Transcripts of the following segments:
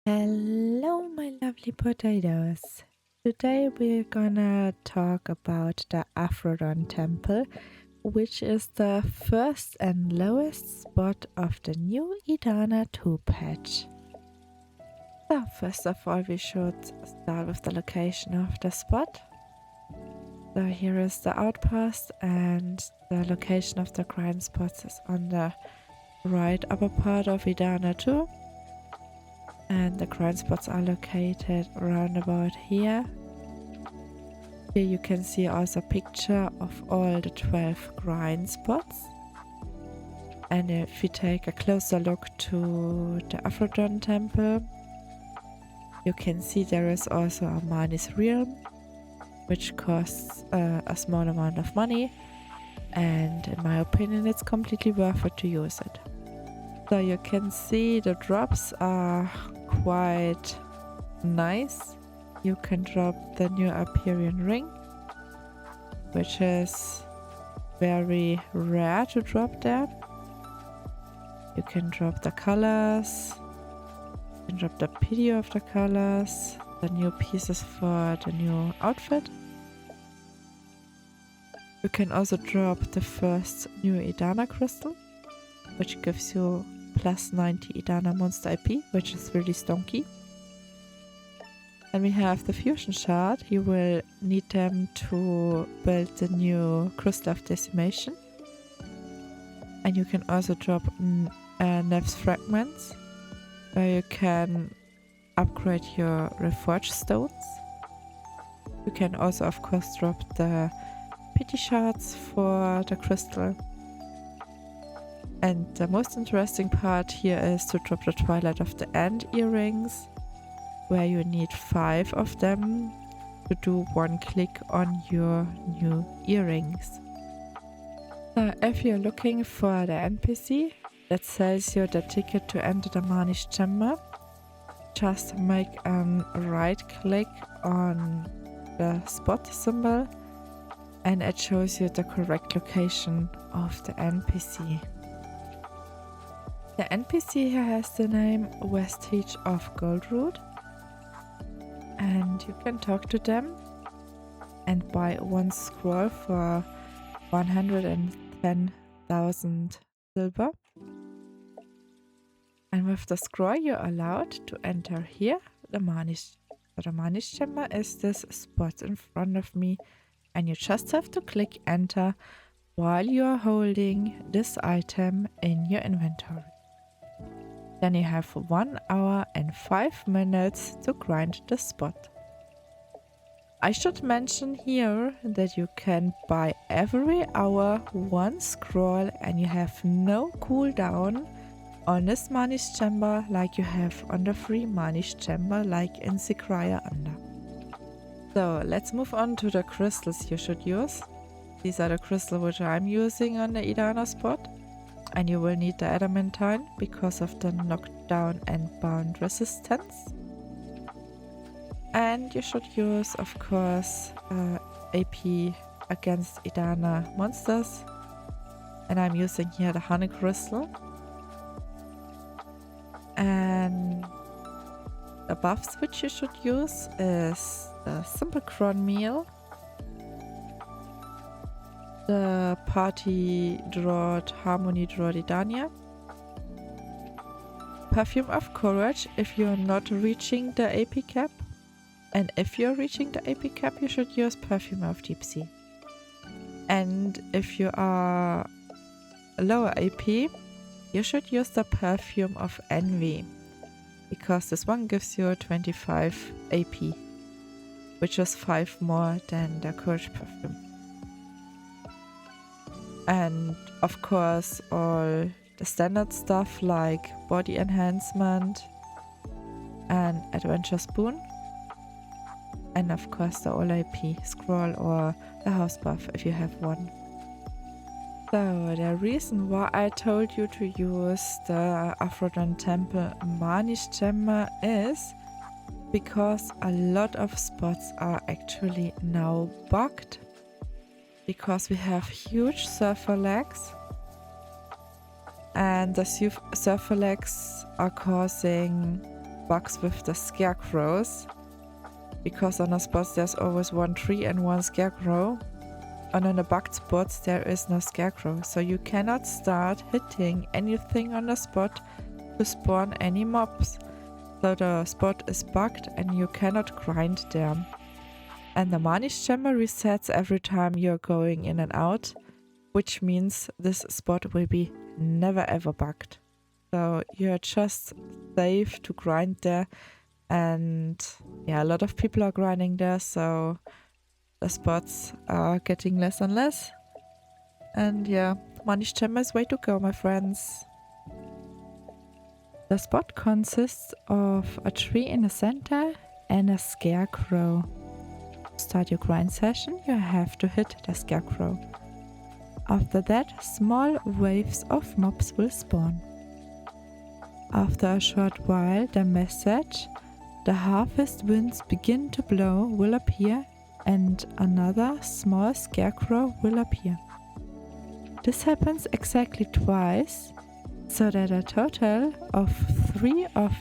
Hello, my lovely potatoes. Today we're gonna talk about the Aphrodon Temple, which is the first and lowest spot of the new Edania 2 patch. So, first of all, we should start with the location of the spot. So, here is the outpost, and the location of the grind spots is on the right upper part of Edania 2. And the grind spots are located around about here. Here you can see also a picture of all the 12 grind spots. And if we take a closer look to the Aphrodon Temple, you can see there is also a Marnis realm, which costs a small amount of money. And in my opinion, it's completely worth it to use it. So you can see the drops are quite nice. You can drop the new Hyperion ring, which is very rare to drop there. You can drop the colors, you can drop the BDO of the colors, the new pieces for the new outfit. You can also drop the first new Edania crystal, which gives you plus 90 Edania monster IP, which is really stonky. And we have the fusion shard. You will need them to build the new crystal of decimation. And you can also drop Nev's fragments, where you can upgrade your reforged stones. You can also of course drop the pity shards for the crystal. And the most interesting part here is to drop the Twilight of the End earrings, where you need 5 of them to do 1 click on your new earrings. So if you're looking for the NPC that sells you the ticket to enter the Marnis chamber, just make a right click on the spot symbol and it shows you the correct location of the NPC. The NPC here has the name Vestige of Goldroot, and you can talk to them and buy 1 scroll for 110,000 silver. And with the scroll you're allowed to enter here, the Marnis. So the Marnis chamber is this spot in front of me, and you just have to click enter while you're holding this item in your inventory. Then you have 1 hour and 5 minutes to grind the spot. I should mention here that you can buy every hour 1 scroll and you have no cooldown on this Marnis chamber like you have on the free Marnis chamber like in Secria Under. So let's move on to the crystals you should use. These are the crystals which I'm using on the Edania spot. And you will need the adamantine because of the knockdown and bound resistance. And you should use, of course, AP against Edania monsters. And I'm using here the honey crystal. And the buffs which you should use is the simple cron meal, the party drought, harmony drought Edania, perfume of courage if you're not reaching the AP cap, and if you're reaching the AP cap you should use perfume of deep sea. And if you are lower AP you should use the perfume of envy, because this one gives you 25 AP, which is 5 more than the courage perfume. And of course all the standard stuff like body enhancement and adventure spoon, and of course the all IP scroll or the house buff if you have one. So the reason why I told you to use the Aphrodon Temple Marnis chamber is because a lot of spots are actually now bugged, because we have huge server lags, and the server lags are causing bugs with the scarecrows, because on the spots there's always one tree and one scarecrow, and on the bugged spots there is no scarecrow, so you cannot start hitting anything on the spot to spawn any mobs. So the spot is bugged and you cannot grind there. And the Marnis chamber resets every time you're going in and out, which means this spot will be never ever bugged. So you're just safe to grind there, and yeah, a lot of people are grinding there, so the spots are getting less and less. And yeah, Marnis chamber is way to go, my friends. The spot consists of a tree in the center and a scarecrow. To start your grind session, you have to hit the scarecrow. After that, small waves of mobs will spawn. After a short while, the message, "The harvest winds begin to blow," will appear, and another small scarecrow will appear. This happens exactly twice, so that a total of 3 of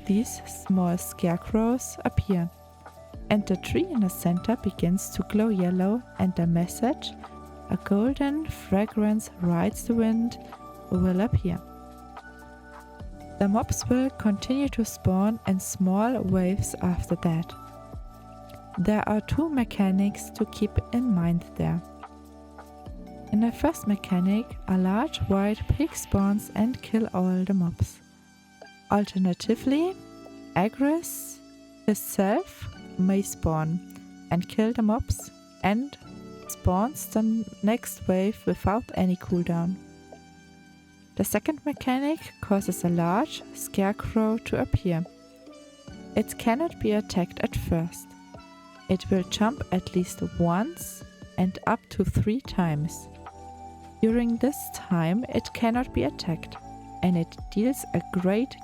these small scarecrows appear. And the tree in the center begins to glow yellow, and the message, "A golden fragrance rides the wind," will appear. The mobs will continue to spawn in small waves after that. There are 2 mechanics to keep in mind there. In the first mechanic, a large white pig spawns and kill all the mobs. Alternatively, Agris itself may spawn and kill the mobs and spawns the next wave without any cooldown. The second mechanic causes a large scarecrow to appear. It cannot be attacked at first. It will jump at least once and up to 3 times. During this time it cannot be attacked, and it deals a great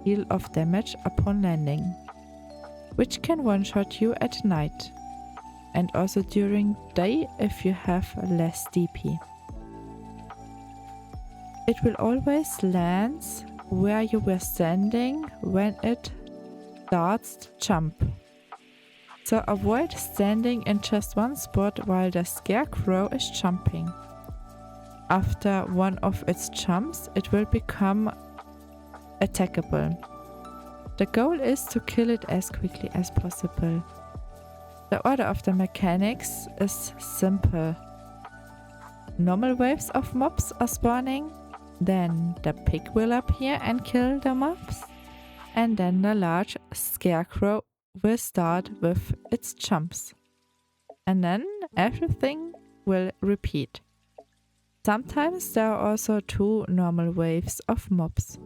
deal of damage upon landing, which can one-shot you at night, and also during day if you have less DP. It will always land where you were standing when it starts to jump. So avoid standing in just one spot while the scarecrow is jumping. After one of its jumps, it will become attackable. The goal is to kill it as quickly as possible. The order of the mechanics is simple. Normal waves of mobs are spawning, then the pig will appear and kill the mobs, and then the large scarecrow will start with its jumps. And then everything will repeat. Sometimes there are also 2 normal waves of mobs.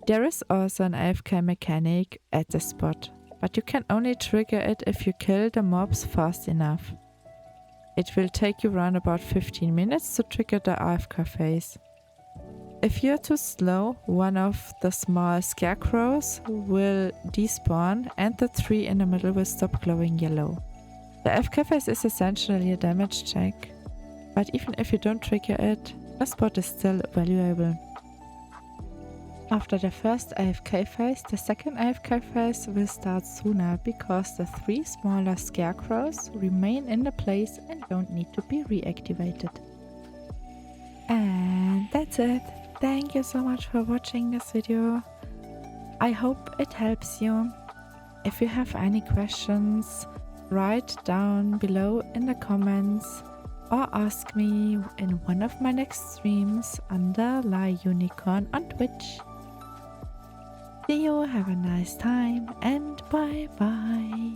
There is also an AFK mechanic at the spot, but you can only trigger it if you kill the mobs fast enough. It will take you around about 15 minutes to trigger the AFK phase. If you're too slow, one of the small scarecrows will despawn and the tree in the middle will stop glowing yellow. The AFK phase is essentially a damage check, but even if you don't trigger it, the spot is still valuable. After the first AFK phase, the second AFK phase will start sooner because the 3 smaller scarecrows remain in the place and don't need to be reactivated. And that's it. Thank you so much for watching this video. I hope it helps you. If you have any questions, write down below in the comments or ask me in one of my next streams under Unicorn on Twitch. See you, have a nice time, and bye bye.